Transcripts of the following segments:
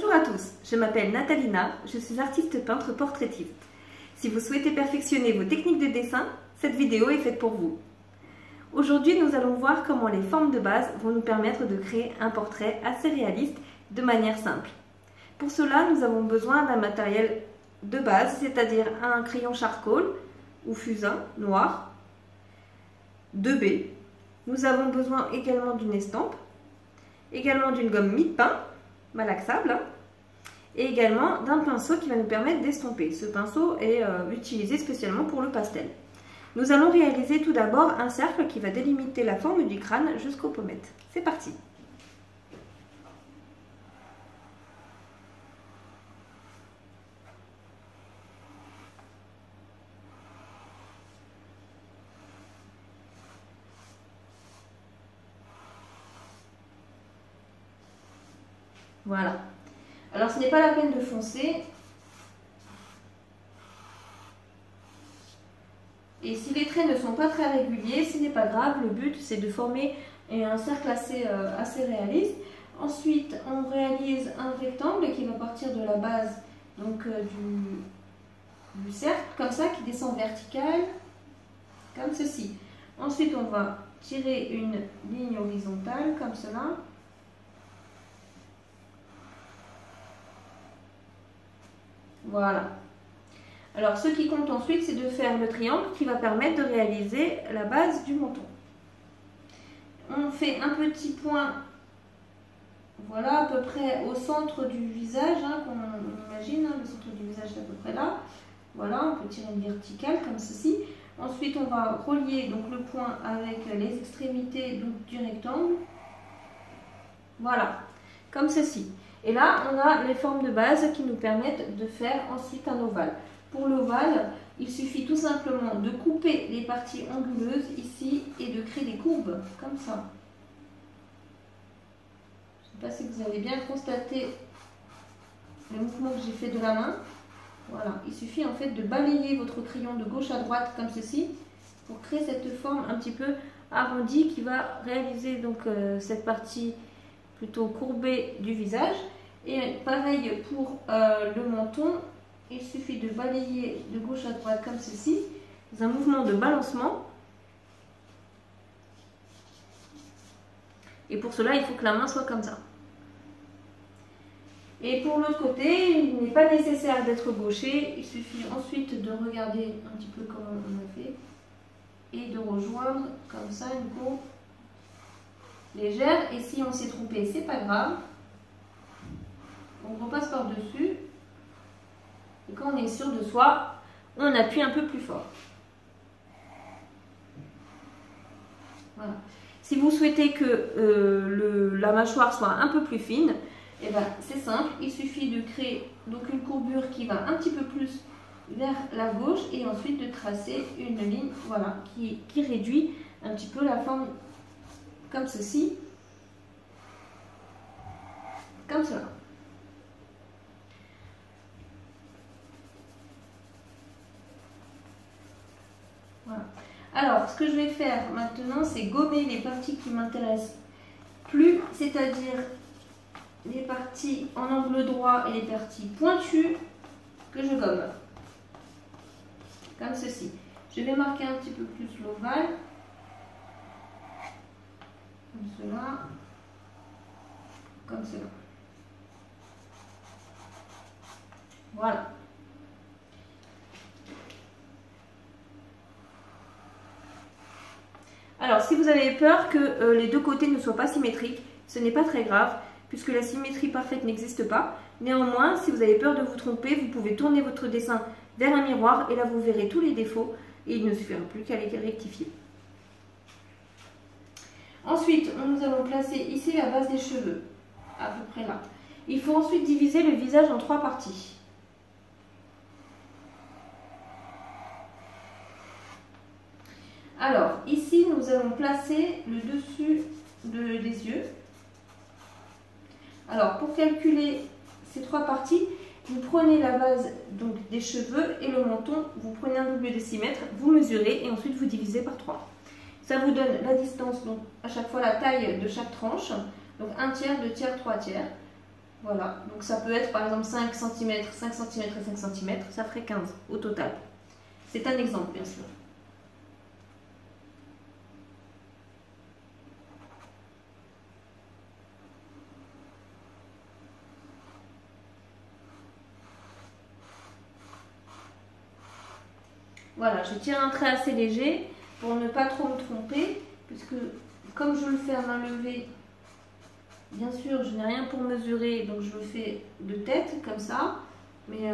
Bonjour à tous, je m'appelle Natalina, je suis artiste peintre portraitiste. Si vous souhaitez perfectionner vos techniques de dessin, cette vidéo est faite pour vous. Aujourd'hui, nous allons voir comment les formes de base vont nous permettre de créer un portrait assez réaliste de manière simple. Pour cela, nous avons besoin d'un matériel de base, c'est-à-dire un crayon charcoal ou fusain noir, 2B. Nous avons besoin également d'une estampe, également d'une gomme mie-de-pain, malaxable, et également d'un pinceau qui va nous permettre d'estomper. Ce pinceau est utilisé spécialement pour le pastel. Nous allons réaliser tout d'abord un cercle qui va délimiter la forme du crâne jusqu'aux pommettes. C'est parti! Voilà. Alors ce n'est pas la peine de foncer. Et si les traits ne sont pas très réguliers, ce n'est pas grave. Le but c'est de former un cercle assez réaliste. Ensuite, on réalise un rectangle qui va partir de la base donc, du cercle, comme ça, qui descend vertical, comme ceci. Ensuite, on va tirer une ligne horizontale, comme cela. Voilà. Alors, ce qui compte ensuite, c'est de faire le triangle qui va permettre de réaliser la base du menton. On fait un petit point, voilà, à peu près au centre du visage, hein, qu'on imagine, hein, le centre du visage est à peu près là. Voilà, on peut tirer une verticale comme ceci. Ensuite, on va relier donc, le point avec les extrémités donc, du rectangle. Voilà, comme ceci. Et là, on a les formes de base qui nous permettent de faire ensuite un ovale. Pour l'ovale, il suffit tout simplement de couper les parties anguleuses ici et de créer des courbes, comme ça. Je ne sais pas si vous avez bien constaté le mouvement que j'ai fait de la main. Voilà, il suffit en fait de balayer votre crayon de gauche à droite comme ceci pour créer cette forme un petit peu arrondie qui va réaliser donc cette partie plutôt courbée du visage. Et pareil pour le menton, il suffit de balayer de gauche à droite comme ceci, c'est un mouvement de balancement. Et pour cela, il faut que la main soit comme ça. Et pour l'autre côté, il n'est pas nécessaire d'être gaucher, il suffit ensuite de regarder un petit peu comment on a fait et de rejoindre comme ça une courbe légère. Et si on s'est trompé, c'est pas grave. On repasse par-dessus. Et quand on est sûr de soi, on appuie un peu plus fort. Voilà. Si vous souhaitez que la mâchoire soit un peu plus fine, eh ben, c'est simple, il suffit de créer donc, une courbure qui va un petit peu plus vers la gauche et ensuite de tracer une ligne voilà, qui réduit un petit peu la forme comme ceci, comme cela. Voilà. Alors, ce que je vais faire maintenant, c'est gommer les parties qui m'intéressent plus, c'est-à-dire les parties en angle droit et les parties pointues que je gomme. Comme ceci. Je vais marquer un petit peu plus l'ovale. Comme cela. Comme cela. Voilà. Alors, si vous avez peur que les deux côtés ne soient pas symétriques, ce n'est pas très grave, puisque la symétrie parfaite n'existe pas. Néanmoins, si vous avez peur de vous tromper, vous pouvez tourner votre dessin vers un miroir et là vous verrez tous les défauts et il ne suffira plus qu'à les rectifier. Ensuite, nous allons placer ici la base des cheveux, à peu près là. Il faut ensuite diviser le visage en 3 parties. Alors, ici, nous allons placer le dessus des yeux. Alors, pour calculer ces 3 parties, vous prenez la base donc, des cheveux et le menton, vous prenez un double décimètre, vous mesurez et ensuite vous divisez par 3. Ça vous donne la distance, donc à chaque fois la taille de chaque tranche, donc 1 tiers, 2 tiers, 3 tiers. Voilà, donc ça peut être par exemple 5 cm, 5 cm et 5 cm, ça ferait 15 au total. C'est un exemple, bien sûr. Voilà, je tire un trait assez léger pour ne pas trop me tromper, puisque comme je le fais à main levée, bien sûr, je n'ai rien pour mesurer, donc je le fais de tête, comme ça. Mais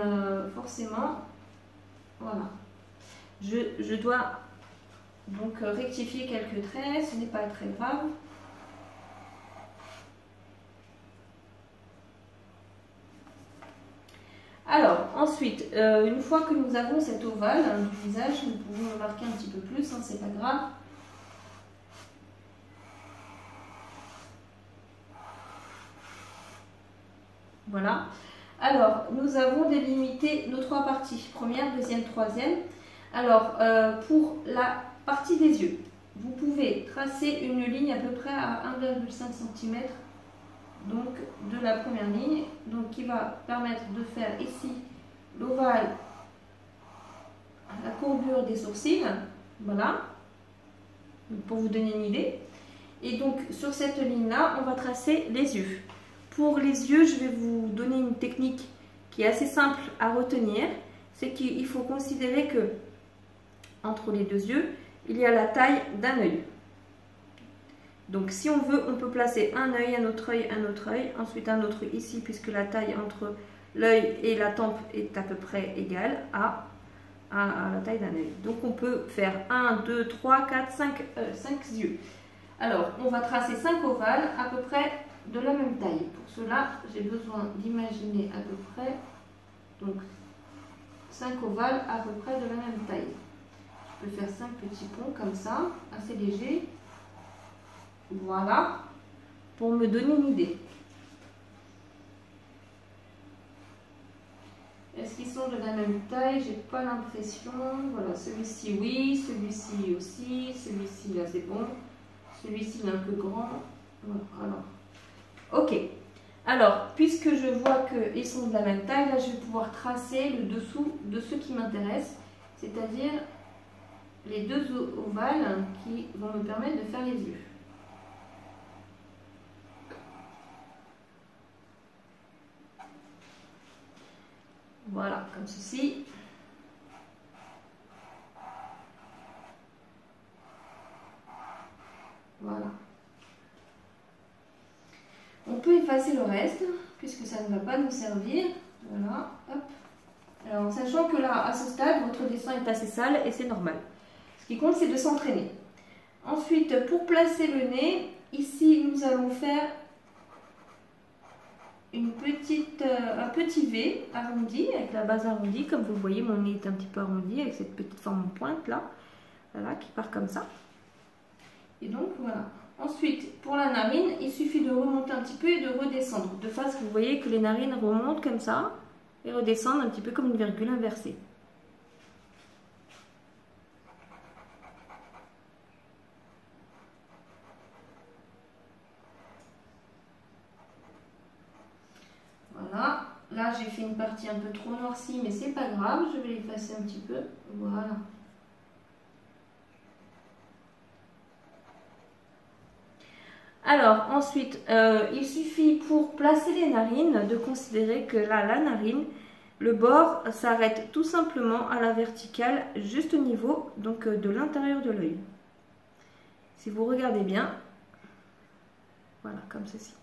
forcément, voilà. Je dois donc rectifier quelques traits, ce n'est pas très grave. Alors, ensuite, une fois que nous avons cet ovale du visage, nous pouvons le marquer un petit peu plus, hein, c'est pas grave. Voilà. Alors, nous avons délimité nos trois parties, première, deuxième, troisième. Alors, pour la partie des yeux, vous pouvez tracer une ligne à peu près à 1,5 cm donc de la première ligne, donc qui va permettre de faire ici l'ovale, la courbure des sourcils, voilà, pour vous donner une idée. Et donc sur cette ligne là, on va tracer les yeux. Pour les yeux, je vais vous donner une technique qui est assez simple à retenir, c'est qu'il faut considérer que entre les deux yeux, il y a la taille d'un œil. Donc si on veut, on peut placer un œil, un autre œil, ensuite un autre ici, puisque la taille entre l'œil et la tempe est à peu près égale à la taille d'un œil. Donc on peut faire 1, 2, 3, 4, 5 yeux. Alors on va tracer 5 ovales à peu près de la même taille. Pour cela, j'ai besoin d'imaginer à peu près, donc 5 ovales à peu près de la même taille. Je peux faire 5 petits ponts comme ça, assez légers. Voilà, pour me donner une idée. Est-ce qu'ils sont de la même taille? J'ai pas l'impression. Voilà, celui-ci oui, celui-ci aussi, celui-ci là c'est bon, celui-ci il est un peu grand. Voilà, alors, ok. Alors, puisque je vois qu'ils sont de la même taille, là je vais pouvoir tracer le dessous de ceux qui m'intéressent, c'est-à-dire les deux ovales qui vont me permettre de faire les yeux. Voilà, comme ceci. Voilà. On peut effacer le reste, puisque ça ne va pas nous servir. Voilà, hop. Alors, sachant que là, à ce stade, votre dessin est assez sale et c'est normal. Ce qui compte, c'est de s'entraîner. Ensuite, pour placer le nez, ici, nous allons faire un petit V arrondi, avec la base arrondie. Comme vous le voyez, mon nez est un petit peu arrondi, avec cette petite forme en pointe là, voilà, qui part comme ça. Et donc, voilà. Ensuite, pour la narine, il suffit de remonter un petit peu et de redescendre. De face, vous voyez que les narines remontent comme ça et redescendent un petit peu comme une virgule inversée. Voilà. Là, j'ai fait une partie un peu trop noircie, mais c'est pas grave. Je vais l'effacer un petit peu. Voilà. Alors, ensuite, il suffit pour placer les narines de considérer que là, la narine, le bord s'arrête tout simplement à la verticale, juste au niveau donc, de l'intérieur de l'œil. Si vous regardez bien, voilà, comme ceci.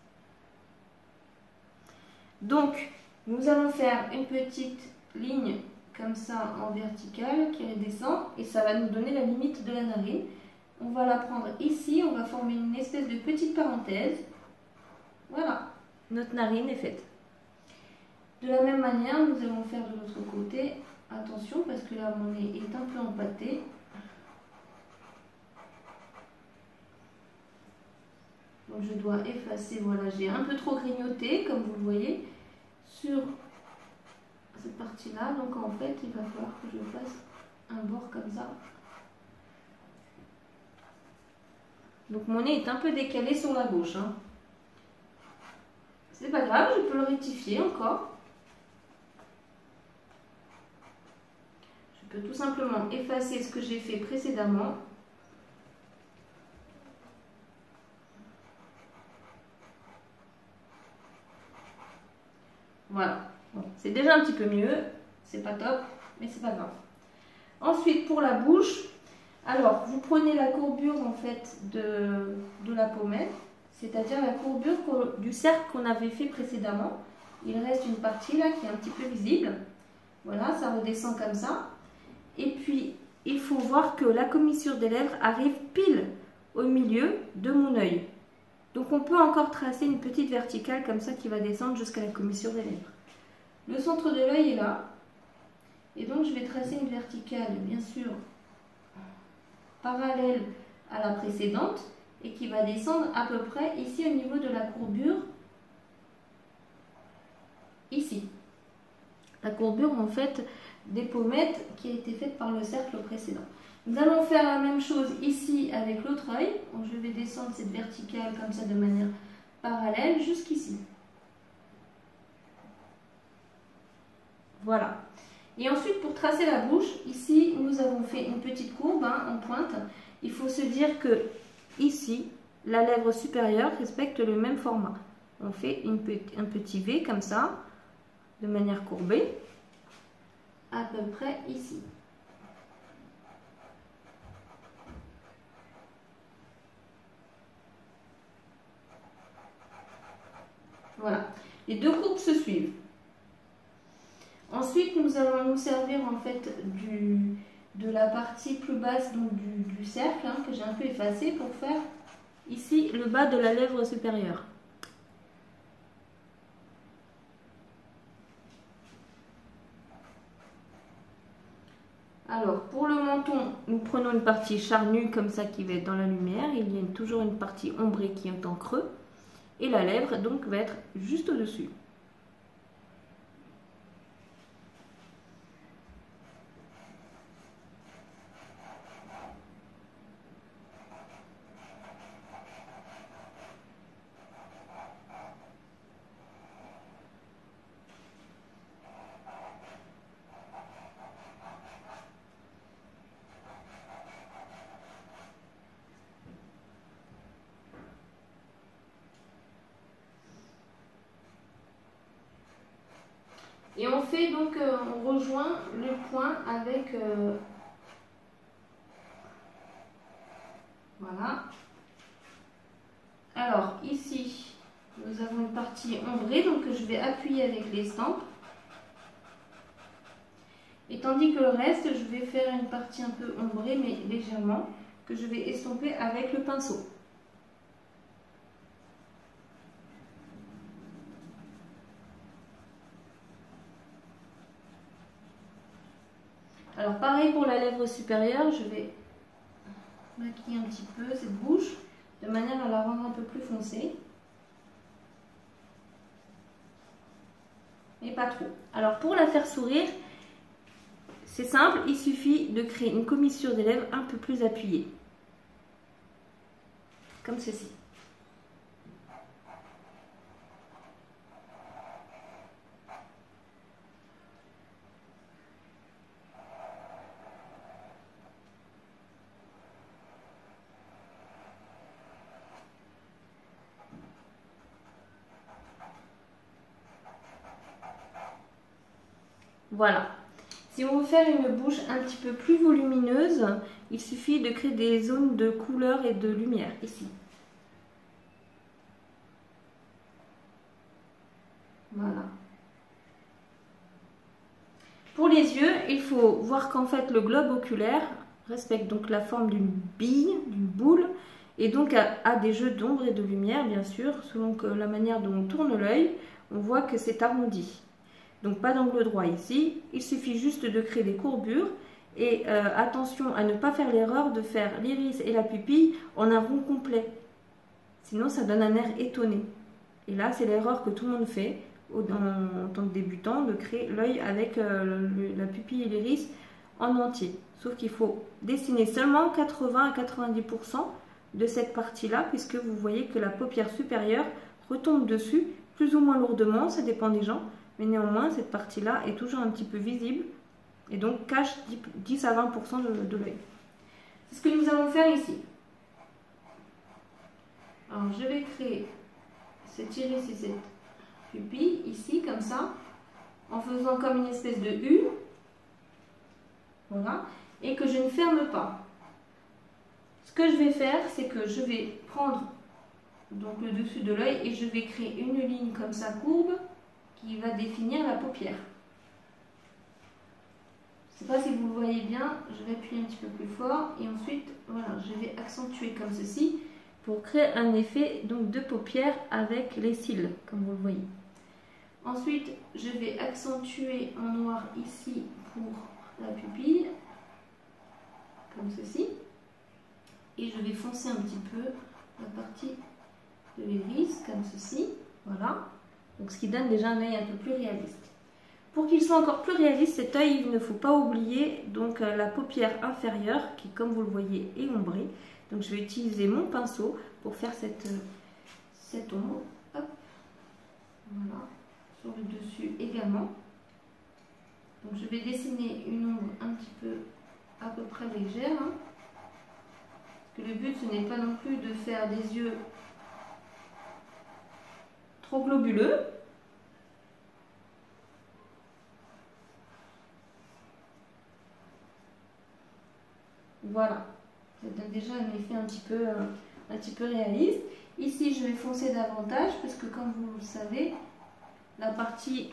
Donc, nous allons faire une petite ligne comme ça en verticale qui redescend et ça va nous donner la limite de la narine. On va la prendre ici, on va former une espèce de petite parenthèse. Voilà, notre narine est faite. De la même manière, nous allons faire de l'autre côté. Attention, parce que là, mon nez est un peu empâté. Donc, je dois effacer. Voilà, j'ai un peu trop grignoté, comme vous le voyez, sur cette partie-là. Donc, en fait, il va falloir que je fasse un bord comme ça. Donc mon nez est un peu décalé sur la gauche. Hein. C'est pas grave, je peux le rectifier encore. Je peux tout simplement effacer ce que j'ai fait précédemment. Voilà, bon, c'est déjà un petit peu mieux, c'est pas top, mais c'est pas grave. Ensuite, pour la bouche, alors vous prenez la courbure en fait de la pommette, c'est-à-dire la courbure du cercle qu'on avait fait précédemment. Il reste une partie là qui est un petit peu visible. Voilà, ça redescend comme ça. Et puis, il faut voir que la commissure des lèvres arrive pile au milieu de mon œil. Donc on peut encore tracer une petite verticale comme ça qui va descendre jusqu'à la commissure des lèvres. Le centre de l'œil est là. Et donc je vais tracer une verticale, bien sûr, parallèle à la précédente et qui va descendre à peu près ici au niveau de la courbure. Ici. La courbure en fait des pommettes qui a été faite par le cercle précédent. Nous allons faire la même chose ici avec l'autre œil. Donc je vais descendre cette verticale comme ça de manière parallèle jusqu'ici. Voilà. Et ensuite pour tracer la bouche, ici nous avons fait une petite courbe en pointe. Il faut se dire que ici, la lèvre supérieure respecte le même format. On fait un petit V comme ça, de manière courbée, à peu près ici. Voilà, les deux courbes se suivent. Ensuite, nous allons nous servir en fait de la partie plus basse donc du cercle que j'ai un peu effacé pour faire ici le bas de la lèvre supérieure. Alors, pour le menton, nous prenons une partie charnue comme ça qui va être dans la lumière. Il y a toujours une partie ombrée qui est en creux. Et la lèvre, donc, va être juste au-dessus. Et on fait donc, on rejoint le point avec, voilà. Alors ici, nous avons une partie ombrée, donc je vais appuyer avec l'estampe. Et tandis que le reste, je vais faire une partie un peu ombrée, mais légèrement, que je vais estomper avec le pinceau. Alors pareil pour la lèvre supérieure, je vais maquiller un petit peu cette bouche de manière à la rendre un peu plus foncée. Mais pas trop. Alors pour la faire sourire, c'est simple, il suffit de créer une commissure des lèvres un peu plus appuyée. Comme ceci. Voilà. Si on veut faire une bouche un petit peu plus volumineuse, il suffit de créer des zones de couleur et de lumière, ici. Voilà. Pour les yeux, il faut voir qu'en fait le globe oculaire respecte donc la forme d'une bille, d'une boule, et donc a des jeux d'ombre et de lumière, bien sûr, selon la manière dont on tourne l'œil, on voit que c'est arrondi. Donc pas d'angle droit ici, il suffit juste de créer des courbures et attention à ne pas faire l'erreur de faire l'iris et la pupille en un rond complet. Sinon ça donne un air étonné. Et là c'est l'erreur que tout le monde fait en tant que débutant, de créer l'œil avec la pupille et l'iris en entier. Sauf qu'il faut dessiner seulement 80 à 90% de cette partie-là puisque vous voyez que la paupière supérieure retombe dessus plus ou moins lourdement, ça dépend des gens, mais néanmoins cette partie-là est toujours un petit peu visible et donc cache 10 à 20% de l'œil. C'est ce que nous allons faire ici. Alors je vais créer cette iris et cette pupille ici comme ça, en faisant comme une espèce de U, voilà, et que je ne ferme pas. Ce que je vais faire, c'est que je vais prendre donc le dessus de l'œil et je vais créer une ligne comme ça courbe qui va définir la paupière. Je ne sais pas si vous le voyez bien, je vais appuyer un petit peu plus fort et ensuite voilà, je vais accentuer comme ceci pour créer un effet donc de paupière avec les cils comme vous le voyez. Ensuite je vais accentuer en noir ici pour la pupille comme ceci et je vais foncer un petit peu la partie de l'iris comme ceci, voilà, donc ce qui donne déjà un œil un peu plus réaliste. Pour qu'il soit encore plus réaliste cet œil, il ne faut pas oublier donc la paupière inférieure qui comme vous le voyez est ombrée, donc je vais utiliser mon pinceau pour faire cette ombre, hop, voilà, sur le dessus également. Donc je vais dessiner une ombre un petit peu à peu près légère, hein, parce que le but ce n'est pas non plus de faire des yeux trop globuleux. Voilà, ça donne déjà un effet un petit peu réaliste. Ici, je vais foncer davantage parce que comme vous le savez, la partie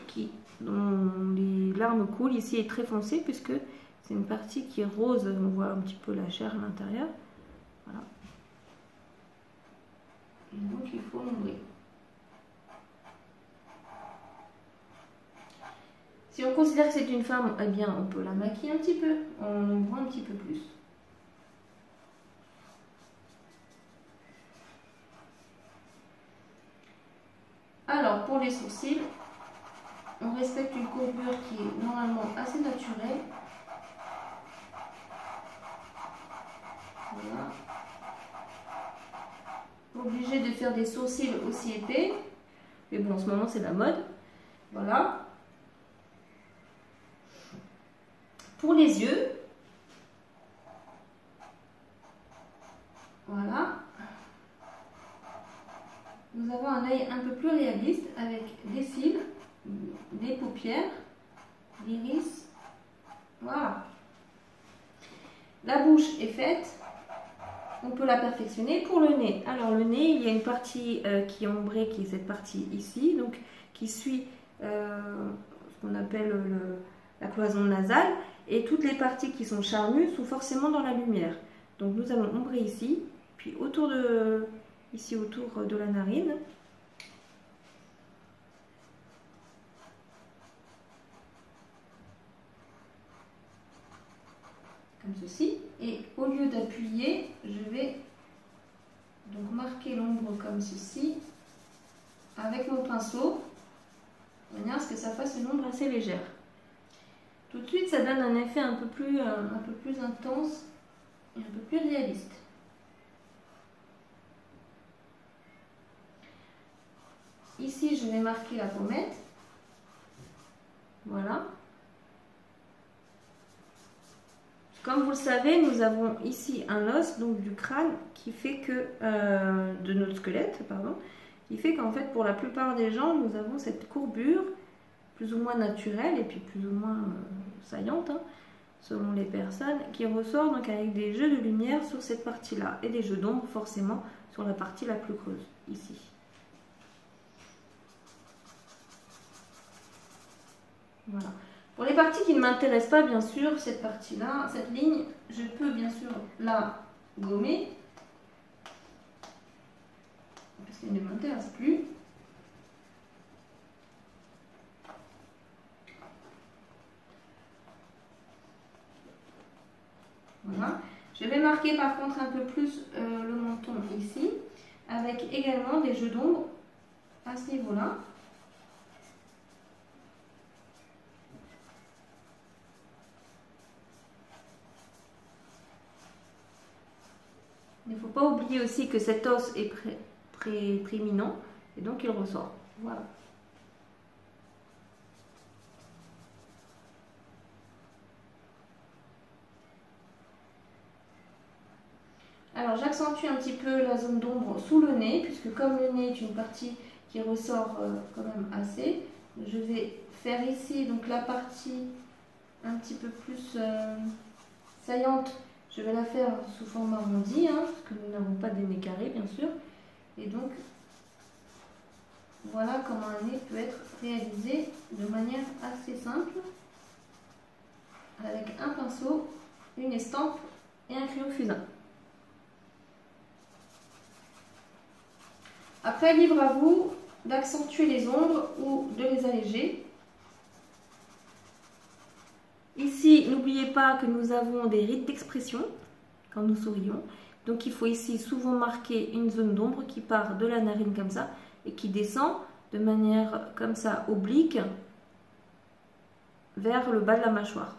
dont les larmes coulent ici est très foncée puisque c'est une partie qui est rose. On voit un petit peu la chair à l'intérieur. Voilà. Et donc, il faut l'ombrer. Si on considère que c'est une femme, eh bien, on peut la maquiller un petit peu, en ombrant un petit peu plus. Alors, pour les sourcils, on respecte une courbure qui est normalement assez naturelle. Voilà. Pas obligé de faire des sourcils aussi épais, mais bon, en ce moment, c'est la mode. Voilà. Pour les yeux, voilà, nous avons un œil un peu plus réaliste avec des cils, des paupières, l'iris, voilà. La bouche est faite, on peut la perfectionner. Pour le nez, alors le nez, il y a une partie qui est ombrée, qui est cette partie ici, donc qui suit ce qu'on appelle la cloison nasale, et toutes les parties qui sont charnues sont forcément dans la lumière. Donc nous allons ombrer ici, puis autour de la narine. Comme ceci. Et au lieu d'appuyer, je vais donc marquer l'ombre comme ceci avec mon pinceau, de manière à ce que ça fasse une ombre assez légère. Tout de suite, ça donne un effet un peu plus intense et un peu plus réaliste. Ici, je vais marquer la pommette. Voilà. Comme vous le savez, nous avons ici un os donc du crâne qui fait que de notre squelette, pardon, qui fait qu'en fait pour la plupart des gens, nous avons cette courbure plus ou moins naturelle et puis plus ou moins saillante, hein, selon les personnes, qui ressort donc avec des jeux de lumière sur cette partie-là et des jeux d'ombre forcément sur la partie la plus creuse, ici. Voilà. Pour les parties qui ne m'intéressent pas, bien sûr, cette partie-là, cette ligne, je peux bien sûr la gommer, parce qu'elle ne m'intéresse plus. Voilà. Je vais marquer par contre un peu plus le menton ici, avec également des jeux d'ombre à ce niveau-là. Il ne faut pas oublier aussi que cet os est prééminent et donc il ressort. Voilà. Alors j'accentue un petit peu la zone d'ombre sous le nez, puisque comme le nez est une partie qui ressort quand même assez, je vais faire ici donc la partie un petit peu plus saillante, je vais la faire sous forme arrondi, hein, parce que nous n'avons pas de nez carré bien sûr. Et donc voilà comment un nez peut être réalisé de manière assez simple, avec un pinceau, une estampe et un crayon fusain. Après, libre à vous d'accentuer les ombres ou de les alléger. Ici, n'oubliez pas que nous avons des rides d'expression quand nous sourions. Donc il faut ici souvent marquer une zone d'ombre qui part de la narine comme ça et qui descend de manière comme ça oblique vers le bas de la mâchoire.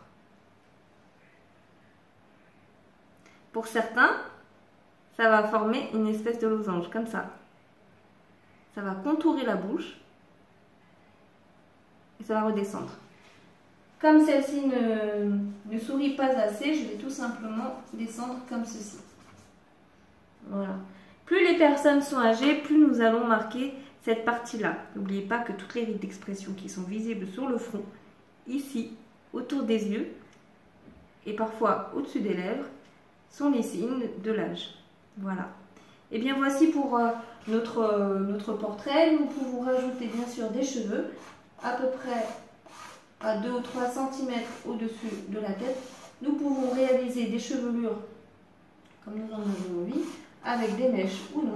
Pour certains, ça va former une espèce de losange comme ça. Ça va contourer la bouche et ça va redescendre. Comme celle-ci ne sourit pas assez, je vais tout simplement descendre comme ceci. Voilà. Plus les personnes sont âgées, plus nous allons marquer cette partie-là. N'oubliez pas que toutes les rides d'expression qui sont visibles sur le front, ici, autour des yeux et parfois au-dessus des lèvres, sont les signes de l'âge. Voilà. Et bien voici pour notre portrait. Nous pouvons rajouter bien sûr des cheveux à peu près à 2 ou 3 cm au-dessus de la tête. Nous pouvons réaliser des chevelures comme nous en avons envie, avec des mèches ou non.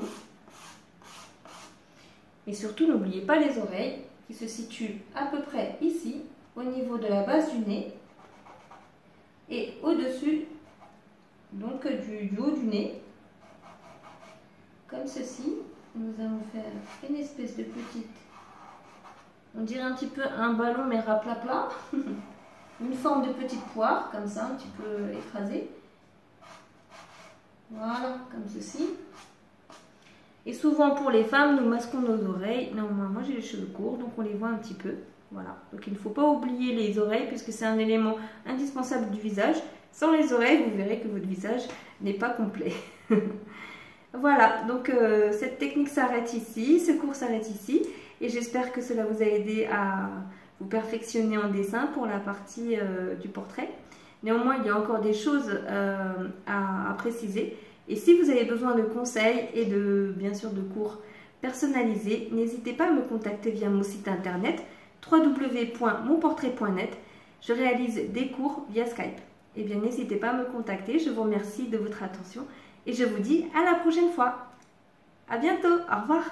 Et surtout, n'oubliez pas les oreilles qui se situent à peu près ici, au niveau de la base du nez et au-dessus donc du haut du nez. Comme ceci, nous allons faire une espèce de petite, on dirait un petit peu un ballon mais raplapla, une forme de petite poire, comme ça, un petit peu écrasée. Voilà, comme ceci. Et souvent pour les femmes, nous masquons nos oreilles. Non, moi j'ai les cheveux courts, donc on les voit un petit peu. Voilà, donc il ne faut pas oublier les oreilles puisque c'est un élément indispensable du visage. Sans les oreilles, vous verrez que votre visage n'est pas complet. Voilà, donc cette technique s'arrête ici, ce cours s'arrête ici. Et j'espère que cela vous a aidé à vous perfectionner en dessin pour la partie du portrait. Néanmoins, il y a encore des choses à préciser. Et si vous avez besoin de conseils et bien sûr de cours personnalisés, n'hésitez pas à me contacter via mon site internet www.monportrait.net. Je réalise des cours via Skype. Eh bien, n'hésitez pas à me contacter. Je vous remercie de votre attention et je vous dis à la prochaine fois. À bientôt. Au revoir.